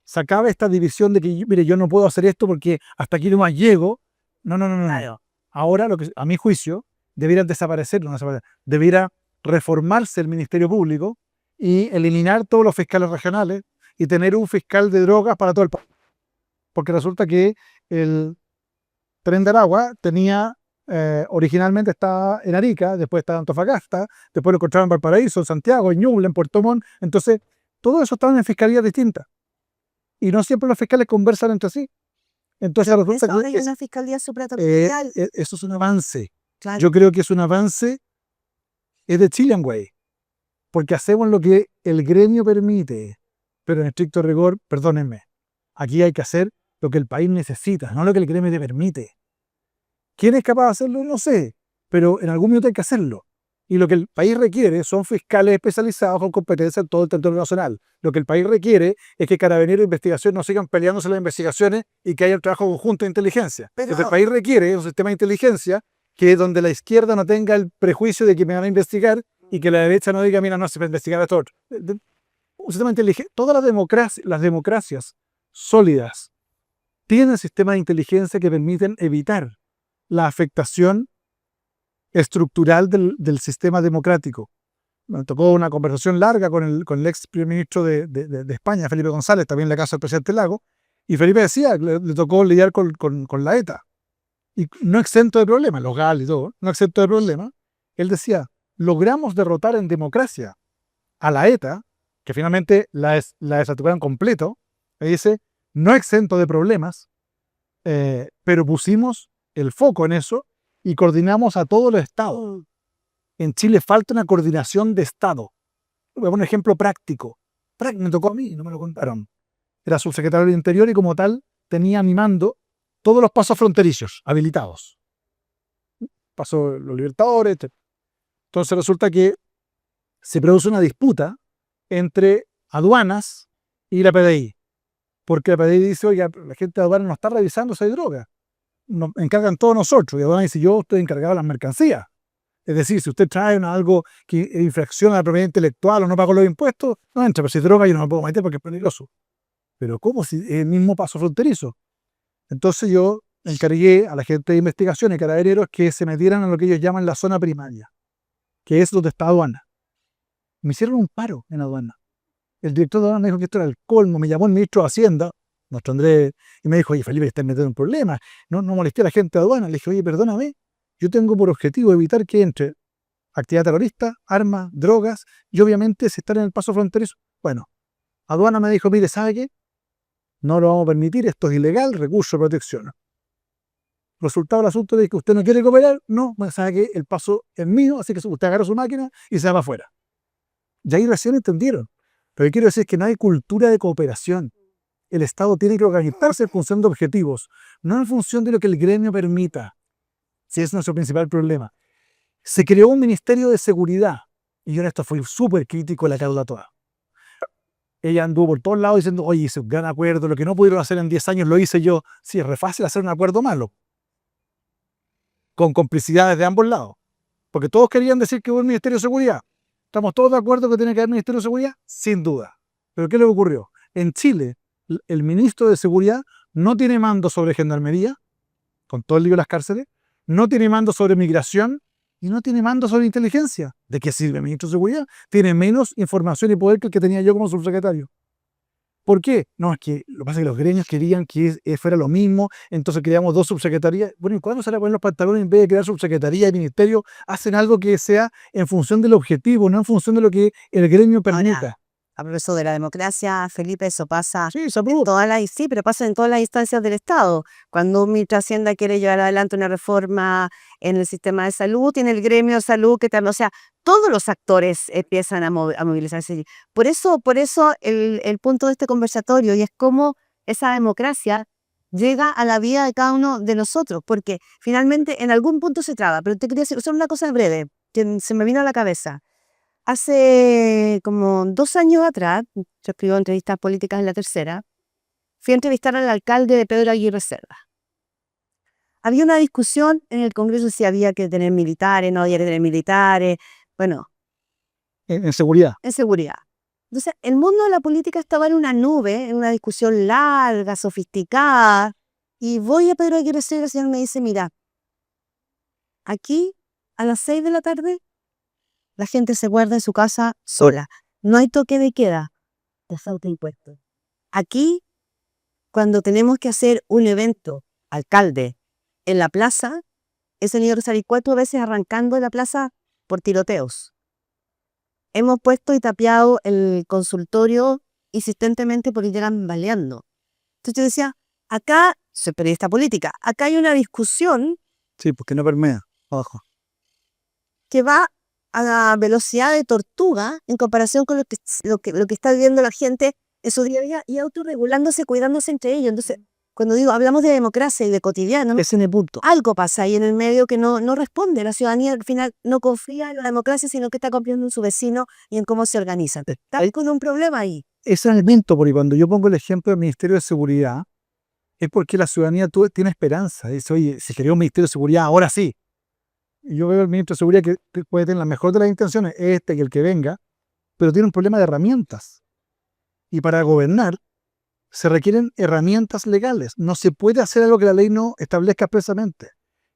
se acabe esta división de que, mire, yo no puedo hacer esto porque hasta aquí nomás llego. No. Claro. Ahora, a mi juicio, debiera desaparecer, debiera reformarse el Ministerio Público y eliminar todos los fiscales regionales y tener un fiscal de drogas para todo el país. Porque resulta que el Tren de Aragua originalmente estaba en Arica, después estaba en Antofagasta, después lo encontraron en Valparaíso, en Santiago, en Ñuble, en Puerto Montt. Entonces, todo eso estaban en fiscalías distintas. Y no siempre los fiscales conversan entre sí. Entonces, resulta Ahora que hay una fiscalía supraterritorial. eso es un avance. Claro. Yo creo que es un avance, es de Chilean Way, porque hacemos lo que el gremio permite, pero en estricto rigor, perdónenme, aquí hay que hacer lo que el país necesita, no lo que el gremio te permite. ¿Quién es capaz de hacerlo? No sé, pero en algún minuto hay que hacerlo. Y lo que el país requiere son fiscales especializados con competencia en todo el territorio nacional. Lo que el país requiere es que Carabineros e Investigación no sigan peleándose las investigaciones y que haya un trabajo conjunto de inteligencia. Lo que el país requiere es un sistema de inteligencia que donde la izquierda no tenga el prejuicio de que me van a investigar y que la derecha no diga, mira, no, se va a investigar esto otro. Un sistema de inteligencia. Todas las democracias sólidas tienen sistemas de inteligencia que permiten evitar la afectación estructural del sistema democrático. Me tocó una conversación larga con el ex primer ministro de España, Felipe González, también en la casa del presidente Lago, y Felipe decía que le tocó lidiar con la ETA, y no exento de problemas, los GAL y todo, no exento de problemas. Él decía, logramos derrotar en democracia a la ETA, que finalmente la desactivaron completo, y dice, no exento de problemas, pero pusimos el foco en eso y coordinamos a todos los estados. En Chile falta una coordinación de Estado. Voy a poner un ejemplo práctico. Me tocó a mí, no me lo contaron. Era subsecretario del Interior y como tal tenía a mi mando todos los pasos fronterizos habilitados. Paso los Libertadores, etc. Entonces resulta que se produce una disputa entre aduanas y la PDI. Porque la PDI dice, oiga, la gente de aduanas no está revisando si hay droga. Nos encargan todos nosotros. Y aduanas dice, yo estoy encargado de las mercancías. Es decir, si usted trae algo que infracciona la propiedad intelectual o no pagó los impuestos, no entra, pero si es droga yo no me puedo meter porque es peligroso. Pero ¿cómo? Si es el mismo paso fronterizo. Entonces yo encargué a la gente de investigación y carabineros que se metieran en lo que ellos llaman la zona primaria, que es donde está aduana. Me hicieron un paro en aduana. El director de aduana me dijo que esto era el colmo, me llamó el ministro de Hacienda, nuestro Andrés, y me dijo, oye Felipe, estás metiendo en problemas, no molesté a la gente de aduana. Le dije, oye, perdóname, yo tengo por objetivo evitar que entre actividad terrorista, armas, drogas, y obviamente si están en el paso fronterizo. Bueno, aduana me dijo, mire, ¿sabe qué? No lo vamos a permitir, esto es ilegal, recurso de protección. Resultado del asunto de que usted no quiere cooperar, no, ¿sabe qué? El paso es mío, así que usted agarra su máquina y se va para afuera. Y ahí recién entendieron. Pero quiero decir que no hay cultura de cooperación. El Estado tiene que organizarse en función de objetivos, no en función de lo que el gremio permita. Si es nuestro principal problema. Se creó un Ministerio de Seguridad, y yo en esto fui súper crítico de la Carola Toa. Ella anduvo por todos lados diciendo, oye, hice un gran acuerdo, lo que no pudieron hacer en 10 años lo hice yo. Sí, es re fácil hacer un acuerdo malo, con complicidades de ambos lados, porque todos querían decir que hubo un Ministerio de Seguridad. ¿Estamos todos de acuerdo que tiene que haber Ministerio de Seguridad? Sin duda. ¿Pero qué le ocurrió? En Chile, el ministro de Seguridad no tiene mando sobre gendarmería, con todo el lío de las cárceles, no tiene mando sobre migración y no tiene mando sobre inteligencia. ¿De qué sirve el ministro de Seguridad? Tiene menos información y poder que el que tenía yo como subsecretario. ¿Por qué? No, es que lo que pasa es que los gremios querían que fuera lo mismo, entonces creamos 2 subsecretarías. Bueno, ¿y cuándo se van a poner los pantalones en vez de crear subsecretaría y ministerio? Hacen algo que sea en función del objetivo, no en función de lo que el gremio permita. A propósito de la democracia, Felipe, eso pasa Sí, se en aprobó. sí, pero pasa en todas las instancias del Estado. Cuando un ministro de Hacienda quiere llevar adelante una reforma en el sistema de salud, tiene el gremio de salud que también, o sea, todos los actores empiezan a movilizarse. Por eso el punto de este conversatorio y es cómo esa democracia llega a la vida de cada uno de nosotros, porque finalmente en algún punto se traba. Pero te quería decir solo una cosa breve que se me vino a la cabeza. Hace como 2 años atrás, yo escribo entrevistas políticas en La Tercera, fui a entrevistar al alcalde de Pedro Aguirre Cerda. Había una discusión en el Congreso si había que tener militares, no había que tener militares, bueno, En seguridad. en seguridad. Entonces, el mundo de la política estaba en una nube, en una discusión larga, sofisticada, y voy a Pedro Aguirre Cerda y el señor me dice, mira, aquí a las 6 de la tarde la gente se guarda en su casa sola. No hay toque de queda. Te falta impuestos. Aquí, cuando tenemos que hacer un evento, alcalde, en la plaza, he tenido que salir 4 veces arrancando de la plaza por tiroteos. Hemos puesto y tapiado el consultorio insistentemente porque llegan baleando. Entonces yo decía, acá, soy periodista política, acá hay una discusión Sí, porque no permea abajo. que va a la velocidad de tortuga en comparación con lo que está viviendo la gente en su día a día y autorregulándose, cuidándose entre ellos. Entonces, cuando digo, hablamos de democracia y de cotidiano, Ese es el punto. algo pasa ahí en el medio que no responde. La ciudadanía al final no confía en la democracia, sino que está confiando en su vecino y en cómo se organizan. Está con un problema ahí. Ese es el elemento, porque cuando yo pongo el ejemplo del Ministerio de Seguridad, es porque la ciudadanía tiene esperanza. Dice, oye, si quería un Ministerio de Seguridad, ahora sí. Y yo veo al ministro de Seguridad que puede tener la mejor de las intenciones, este y el que venga, pero tiene un problema de herramientas. Y para gobernar se requieren herramientas legales. No se puede hacer algo que la ley no establezca expresamente.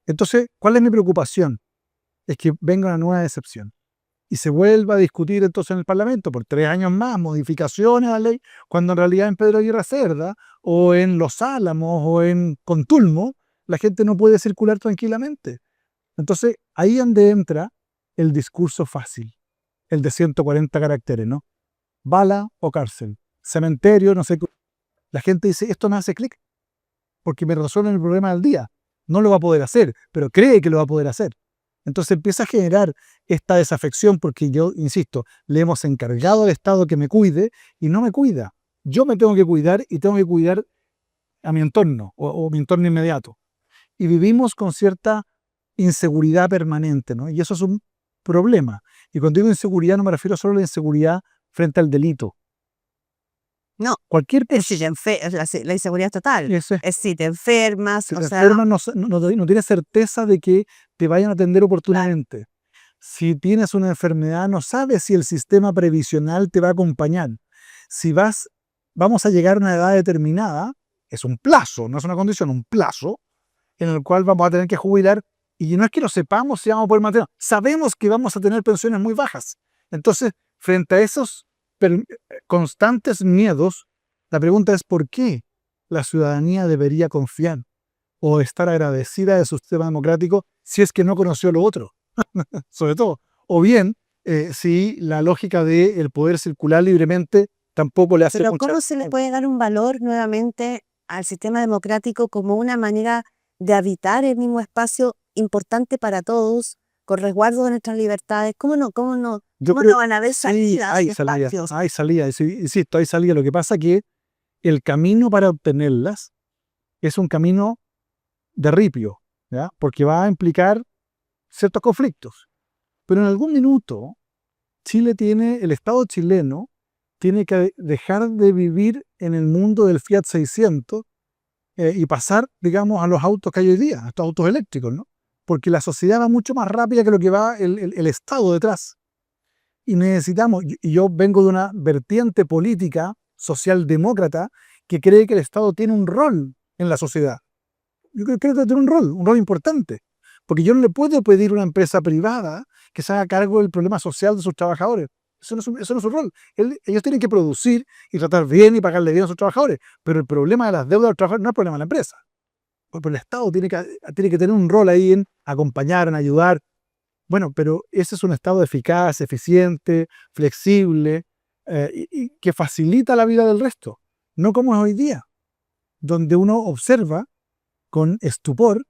Entonces, ¿cuál es mi preocupación? Es que venga una nueva decepción y se vuelva a discutir entonces en el Parlamento por 3 años más, modificaciones a la ley, cuando en realidad en Pedro Aguirre Cerda o en Los Álamos o en Contulmo la gente no puede circular tranquilamente. Entonces, ahí es donde entra el discurso fácil, el de 140 caracteres, ¿no? Bala o cárcel, cementerio, no sé. La gente dice, esto me hace clic porque me resuelve el problema del día. No lo va a poder hacer, pero cree que lo va a poder hacer. Entonces empieza a generar esta desafección porque yo, insisto, le hemos encargado al Estado que me cuide y no me cuida. Yo me tengo que cuidar y tengo que cuidar a mi entorno o mi entorno inmediato. Y vivimos con cierta inseguridad permanente, ¿no? Y eso es un problema. Y cuando digo inseguridad no me refiero solo a la inseguridad frente al delito. No, Cualquier es si la inseguridad total. eso es. Es si te enfermas, Si o te sea, enfermas, no tienes certeza de que te vayan a atender oportunamente. Si tienes una enfermedad, no sabes si el sistema previsional te va a acompañar. Si vamos a llegar a una edad determinada, es un plazo, no es una condición, un plazo en el cual vamos a tener que jubilar y no es que lo sepamos si vamos a poder mantener, sabemos que vamos a tener pensiones muy bajas. Entonces, frente a esos constantes miedos, la pregunta es ¿por qué la ciudadanía debería confiar o estar agradecida de su sistema democrático si es que no conoció lo otro? Sobre todo. O bien, si la lógica del poder circular libremente tampoco le hace pero mucha... ¿cómo se le puede dar un valor nuevamente al sistema democrático como una manera de habitar el mismo espacio importante para todos, con resguardo de nuestras libertades? ¿Cómo no Yo cómo creo, no van a haber sí, salidas y hay salida, espacios? hay salida, insisto, hay salida. Lo que pasa es que el camino para obtenerlas es un camino de ripio, ¿ya? Porque va a implicar ciertos conflictos. Pero en algún minuto, el Estado chileno tiene que dejar de vivir en el mundo del Fiat 600 y pasar, digamos, a los autos que hay hoy día, a estos autos eléctricos, ¿no? Porque la sociedad va mucho más rápida que lo que va el Estado detrás. Y necesitamos, y yo vengo de una vertiente política socialdemócrata que cree que el Estado tiene un rol en la sociedad. Yo creo que tiene un rol importante. Porque yo no le puedo pedir a una empresa privada que se haga cargo del problema social de sus trabajadores. Eso no es su rol. Ellos tienen que producir y tratar bien y pagarle bien a sus trabajadores. Pero el problema de las deudas de los trabajadores no es el problema de la empresa. Pero el Estado tiene que tener un rol ahí en acompañar, en ayudar. Bueno, pero ese es un Estado eficaz, eficiente, flexible, y que facilita la vida del resto, no como es hoy día, donde uno observa con estupor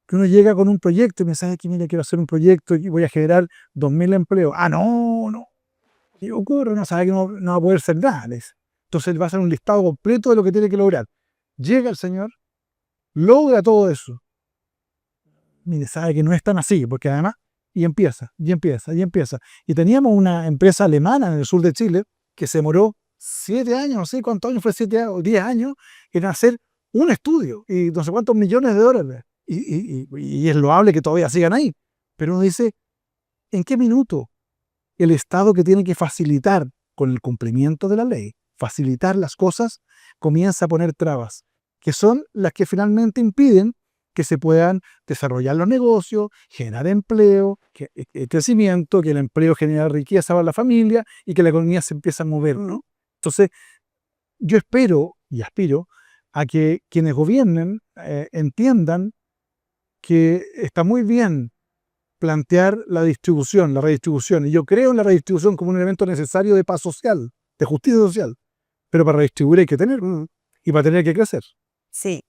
que uno llega con un proyecto y me dice que mira, quiero hacer un proyecto y voy a generar 2.000 empleos. Ah, no. Y ocurre, no sabe que no va a poder hacer nada. Entonces él va a hacer un listado completo de lo que tiene que lograr. Llega el señor, logra todo eso. Mire, sabe que no es tan así, porque además, y empieza. Y teníamos una empresa alemana en el sur de Chile que se demoró 7 años, no sé cuántos años fue, 7 o 10 años, en hacer un estudio y no sé cuántos millones de dólares. Y es loable que todavía sigan ahí. Pero uno dice, ¿en qué minuto el Estado, que tiene que facilitar con el cumplimiento de la ley, facilitar las cosas, comienza a poner trabas, que son las que finalmente impiden que se puedan desarrollar los negocios, generar empleo, crecimiento, que el empleo genera riqueza para la familia y que la economía se empieza a mover, ¿no? Entonces, yo espero y aspiro a que quienes gobiernen entiendan que está muy bien plantear la redistribución, y yo creo en la redistribución como un elemento necesario de paz social, de justicia social, pero para redistribuir hay que tener, y para tener hay que crecer. Sí,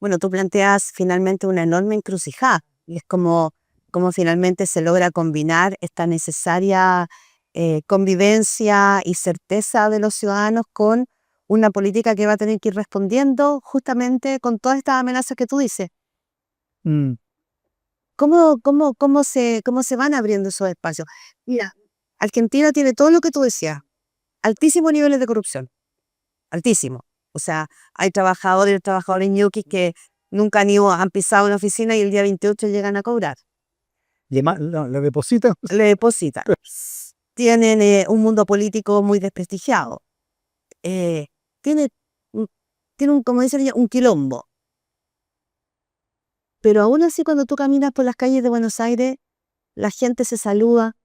bueno, tú planteas finalmente una enorme encrucijada, y es como finalmente se logra combinar esta necesaria convivencia y certeza de los ciudadanos con una política que va a tener que ir respondiendo justamente con todas estas amenazas que tú dices. Mm. ¿Cómo se van abriendo esos espacios? Mira, Argentina tiene todo lo que tú decías, altísimos niveles de corrupción, altísimo. O sea, hay trabajadores ñoquis que nunca han pisado una oficina y el día 28 llegan a cobrar. Y además, le depositan. Le depositan. Tienen un mundo político muy desprestigiado. Tiene como dicen ellos, un quilombo. Pero aún así, cuando tú caminas por las calles de Buenos Aires, la gente se saluda,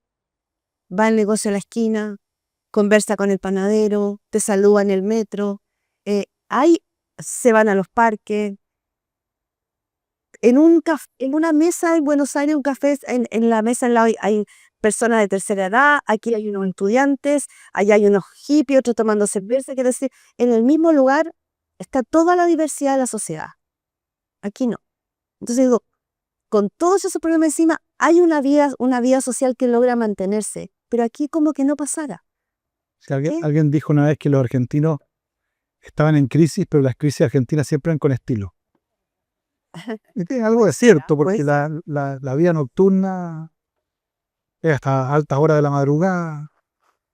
va al negocio a la esquina, conversa con el panadero, te saluda en el metro, se van a los parques. En una mesa en Buenos Aires, un café, en la mesa al lado hay personas de tercera edad, aquí hay unos estudiantes, allá hay unos hippies, otros tomando cerveza. Quiero decir, en el mismo lugar está toda la diversidad de la sociedad. Aquí no. Entonces digo, con todos esos problemas encima, hay una vida social que logra mantenerse, pero aquí como que no pasara. Si alguien dijo una vez que los argentinos estaban en crisis, pero las crisis argentinas siempre eran con estilo. Y tiene algo de cierto, porque la vida nocturna es hasta altas horas de la madrugada,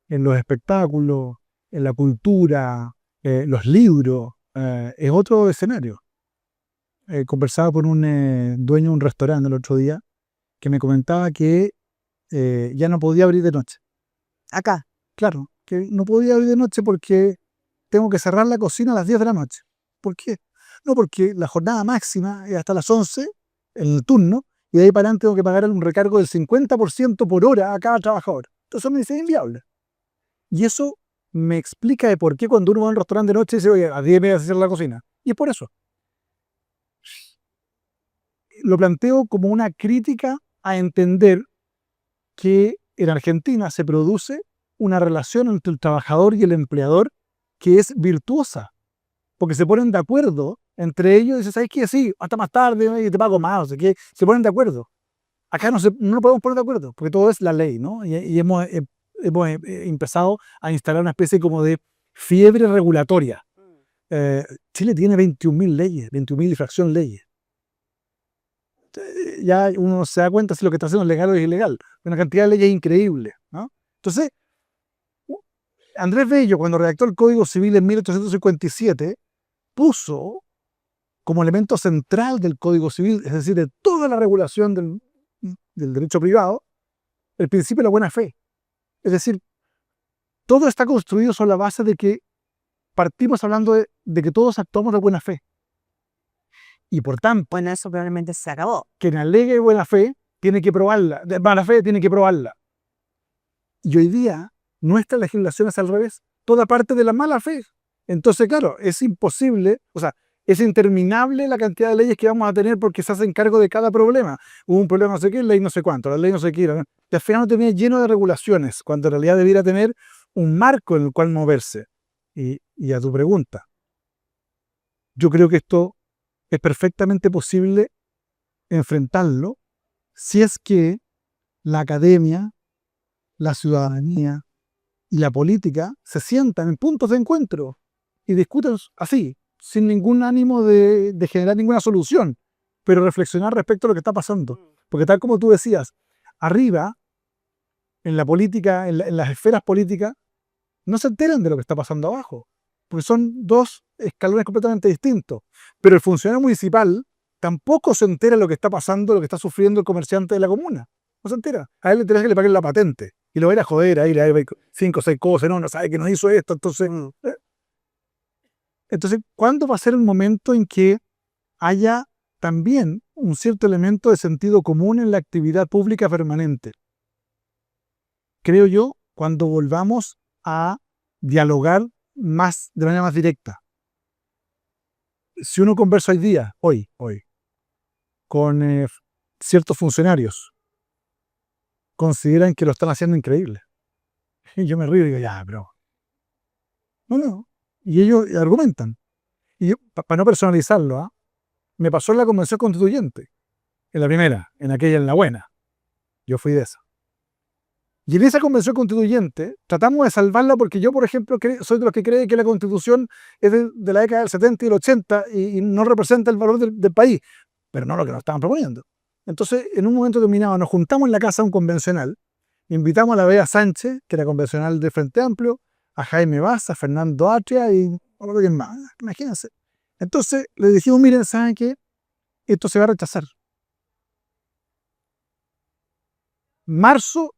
en los espectáculos, en la cultura, los libros, es otro escenario. Conversaba con un dueño de un restaurante el otro día que me comentaba que ya no podía abrir de noche. Acá. Claro, que no podía abrir de noche porque tengo que cerrar la cocina a las 10 de la noche. ¿Por qué? No, porque la jornada máxima es hasta las 11 en el turno, y de ahí para adelante tengo que pagar un recargo del 50% por hora a cada trabajador. Entonces me dice, es inviable. Y eso me explica de por qué cuando uno va a un restaurante de noche dice, oye, a 10:30 se cierra la cocina. Y es por eso. Lo planteo como una crítica a entender que en Argentina se produce una relación entre el trabajador y el empleador que es virtuosa, porque se ponen de acuerdo entre ellos y dicen, ¿sabes qué? Sí, hasta más tarde y te pago más, o sea, que se ponen de acuerdo. Acá no podemos poner de acuerdo, porque todo es la ley, ¿no? Y hemos empezado a instalar una especie como de fiebre regulatoria. Chile tiene 21.000 leyes, 21.000 y fracción leyes. Ya uno se da cuenta si lo que está haciendo es legal o es ilegal. Una cantidad de leyes increíble, ¿no? Entonces, Andrés Bello, cuando redactó el Código Civil en 1857, puso como elemento central del Código Civil, es decir, de toda la regulación del derecho privado, el principio de la buena fe. Es decir, todo está construido sobre la base de que partimos hablando de que todos actuamos de buena fe. Y por tanto, Bueno, eso probablemente se acabó. quien alegue buena fe tiene que probarla, de mala fe tiene que probarla. Y hoy día nuestra legislación es al revés, toda parte de la mala fe. Entonces, claro, es imposible, o sea, es interminable la cantidad de leyes que vamos a tener porque se hacen cargo de cada problema. Hubo un problema no sé qué, ley no sé cuánto, la ley no sé qué. Y al final no termina lleno de regulaciones, cuando en realidad debiera tener un marco en el cual moverse. Y a tu pregunta, yo creo que esto es perfectamente posible enfrentarlo si es que la academia, la ciudadanía y la política se sientan en puntos de encuentro y discutan así, sin ningún ánimo de generar ninguna solución, pero reflexionar respecto a lo que está pasando. Porque tal como tú decías, arriba, en la política, en las esferas políticas, no se enteran de lo que está pasando abajo, porque son dos escalones completamente distintos. Pero el funcionario municipal tampoco se entera de lo que está pasando, lo que está sufriendo el comerciante de la comuna. No se entera. A él le interesa que le paguen la patente. Y lo va a ir a joder, ahí le va a ir 5 o 6 cosas, no sabe que nos hizo esto, entonces... Entonces, ¿cuándo va a ser el momento en que haya también un cierto elemento de sentido común en la actividad pública permanente? Creo yo, cuando volvamos a dialogar de manera más directa. Si uno conversa hoy, con ciertos funcionarios, consideran que lo están haciendo increíble. Y yo me río y digo, ya, pero... No. Y ellos argumentan. Y yo, para no personalizarlo, me pasó en la Convención Constituyente. En la primera, en aquella, en la buena. Yo fui de esa. Y en esa Convención Constituyente tratamos de salvarla porque yo, por ejemplo, soy de los que cree que la Constitución es de la década del 70 y del 80 y no representa el valor del país, pero no lo que nos estaban proponiendo. Entonces, en un momento determinado, nos juntamos en la casa de un convencional, invitamos a la Bea Sánchez, que era convencional de Frente Amplio, a Jaime Baza, a Fernando Atria y no recuerdo quién más, imagínense. Entonces, le dijimos, miren, ¿saben qué? Esto se va a rechazar. Marzo.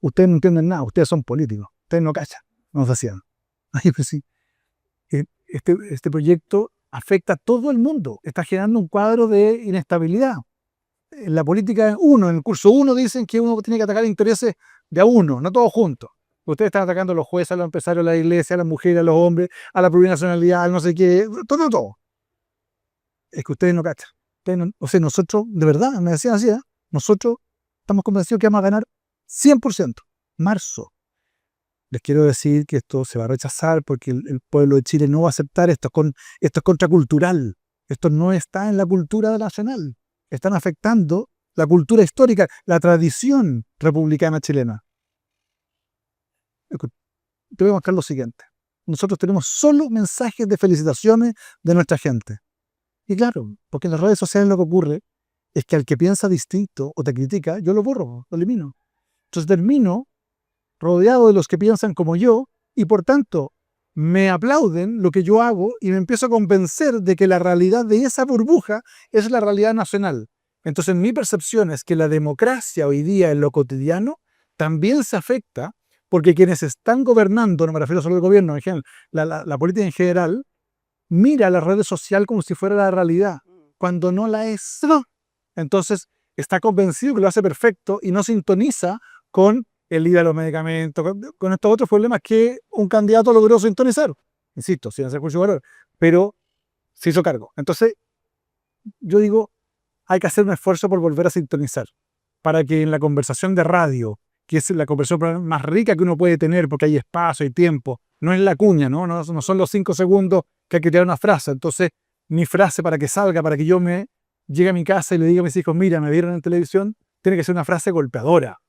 Ustedes no entienden nada, ustedes son políticos, ustedes no cachan, nos decían. Ay, pues sí. Este proyecto afecta a todo el mundo, está generando un cuadro de inestabilidad. En la política en el curso 1 dicen que uno tiene que atacar intereses de a uno, no todos juntos. Ustedes están atacando a los jueces, a los empresarios, a la iglesia, a las mujeres, a los hombres, a la plurinacionalidad, al no sé qué, todo. Es que ustedes no cachan. O sea, nosotros, de verdad, me decían así, nosotros estamos convencidos que vamos a ganar 100%. Marzo. Les quiero decir que esto se va a rechazar porque el pueblo de Chile no va a aceptar esto. Esto es contracultural. Esto no está en la cultura nacional. Están afectando la cultura histórica, la tradición republicana chilena. Te voy a mostrar lo siguiente. Nosotros tenemos solo mensajes de felicitaciones de nuestra gente. Y claro, porque en las redes sociales lo que ocurre es que al que piensa distinto o te critica, yo lo borro, lo elimino. Entonces termino rodeado de los que piensan como yo y por tanto me aplauden lo que yo hago y me empiezo a convencer de que la realidad de esa burbuja es la realidad nacional. Entonces mi percepción es que la democracia hoy día en lo cotidiano también se afecta porque quienes están gobernando, no me refiero solo al gobierno, en general, la política en general, mira la red social como si fuera la realidad, cuando no la es. Entonces está convencido que lo hace perfecto y no sintoniza con el IVA de los medicamentos, con estos otros problemas que un candidato logró sintonizar. Insisto, sin hacer juicio de valor, pero se hizo cargo. Entonces, yo digo, hay que hacer un esfuerzo por volver a sintonizar, para que en la conversación de radio, que es la conversación más rica que uno puede tener, porque hay espacio y tiempo, no es la cuña, no son los 5 segundos que hay que tirar una frase. Entonces, mi frase para que salga, para que yo me llegue a mi casa y le diga a mis hijos, mira, me vieron en televisión, tiene que ser una frase golpeadora.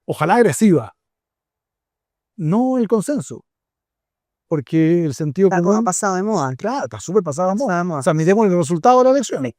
Ojalá agresiva, no el consenso, porque el sentido Está común como pasado de moda. claro, está súper pasado de moda. O sea, miremos el resultado de la elección.